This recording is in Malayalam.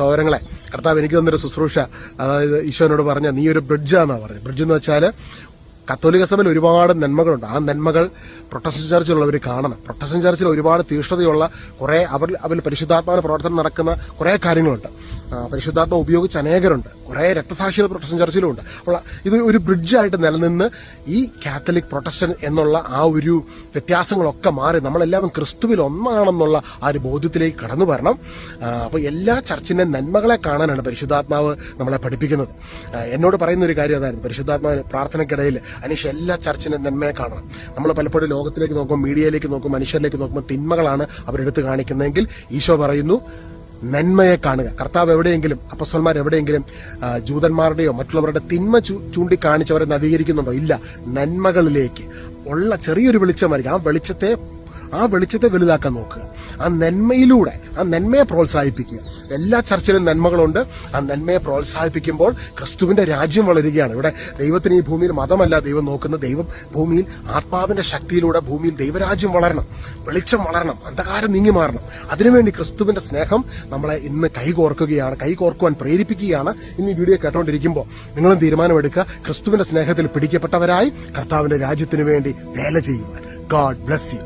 സഹോദരങ്ങളെ, കർത്താവ് എനിക്ക് തന്നൊരു ശുശ്രൂഷ, അതായത് ഈശോനോട് പറഞ്ഞ നീ ഒരു ബ്രിഡ്ജാന്നാണ് പറഞ്ഞത്. ബ്രിഡ്ജ് എന്ന് വെച്ചാൽ കത്തോലിക്ക സഭയിൽ ഒരുപാട് നന്മകളുണ്ട്. ആ നന്മകൾ പ്രൊട്ടസ്റ്റന്റ് ചർച്ചിലുള്ളവർ കാണണം. പ്രൊട്ടസ്റ്റന്റ് ചർച്ചിൽ ഒരുപാട് തീഷ്ണതയുള്ള കുറെ അവരിൽ പരിശുദ്ധാത്മാവിന്റെ പ്രവർത്തനം നടക്കുന്ന കുറെ കാര്യങ്ങളുണ്ട്. പരിശുദ്ധാത്മ ഉപയോഗിച്ച് അനേകരുണ്ട്. കുറെ രക്തസാക്ഷികൾ പ്രൊട്ടസ്റ്റന്റ് ചർച്ചിലുമുണ്ട്. അപ്പോൾ ഇത് ഒരു ബ്രിഡ്ജായിട്ട് നിലനിന്ന് ഈ കാത്തലിക് പ്രൊട്ടസ്റ്റന്റ് എന്നുള്ള ആ ഒരു വ്യത്യാസങ്ങളൊക്കെ മാറി നമ്മളെല്ലാവരും ക്രിസ്തുവിൽ ഒന്നാണെന്നുള്ള ആ ഒരു ബോധ്യത്തിലേക്ക് കടന്നു വരണം. അപ്പോൾ എല്ലാ ചർച്ചിന്റെ നന്മകളെ കാണാനാണ് പരിശുദ്ധാത്മാവ് നമ്മളെ പഠിപ്പിക്കുന്നത്. എന്നോട് പറയുന്ന ഒരു കാര്യം അതായിരുന്നു, പരിശുദ്ധാത്മാവ് പ്രാർത്ഥനയ്ക്കിടയിൽ അനീഷ് എല്ലാ ചർച്ചിന്റെ നന്മയെ കാണണം. നമ്മൾ പലപ്പോഴും ലോകത്തിലേക്ക് നോക്കും, മീഡിയയിലേക്ക് നോക്കും, മനുഷ്യരിലേക്ക് നോക്കുമ്പോൾ തിന്മകളാണ് അവരെടുത്ത് കാണിക്കുന്നതെങ്കിൽ ഈശോ പറയുന്നു നന്മയെ കാണുക. കർത്താവ് എവിടെയെങ്കിലും, അപ്പസ്വലന്മാർ എവിടെയെങ്കിലും ജൂതന്മാരുടെയോ മറ്റുള്ളവരുടെ തിന്മ ചൂണ്ടിക്കാണിച്ചവരെ നവീകരിക്കുന്നുണ്ടോ? ഇല്ല. നന്മകളിലേക്ക് ഉള്ള ചെറിയൊരു വെളിച്ചമായിരിക്കും. ആ വെളിച്ചത്തെ വലുതാക്കാൻ നോക്കുക. ആ നന്മയിലൂടെ ആ നന്മയെ പ്രോത്സാഹിപ്പിക്കുക. എല്ലാ ചർച്ചിലും നന്മകളുണ്ട്. ആ നന്മയെ പ്രോത്സാഹിപ്പിക്കുമ്പോൾ ക്രിസ്തുവിന്റെ രാജ്യം വളരുകയാണ്. ഇവിടെ ദൈവത്തിന് ഈ ഭൂമിയിൽ മതമല്ല ദൈവം നോക്കുന്നത്. ദൈവം ഭൂമിയിൽ ആത്മാവിന്റെ ശക്തിയിലൂടെ ഭൂമിയിൽ ദൈവരാജ്യം വളരണം, വെളിച്ചം വളരണം, അന്ധകാരം നീങ്ങി മാറണം. അതിനുവേണ്ടി ക്രിസ്തുവിന്റെ സ്നേഹം നമ്മളെ ഇന്ന് കൈകോർക്കുവാൻ പ്രേരിപ്പിക്കുകയാണ്. ഇന്ന് ഈ വീഡിയോ കേട്ടോണ്ടിരിക്കുമ്പോൾ നിങ്ങളും തീരുമാനമെടുക്കുക, ക്രിസ്തുവിന്റെ സ്നേഹത്തിൽ പിടിക്കപ്പെട്ടവരായി കർത്താവിന്റെ രാജ്യത്തിന് വേണ്ടി വേല ചെയ്യുവാൻ. God bless you.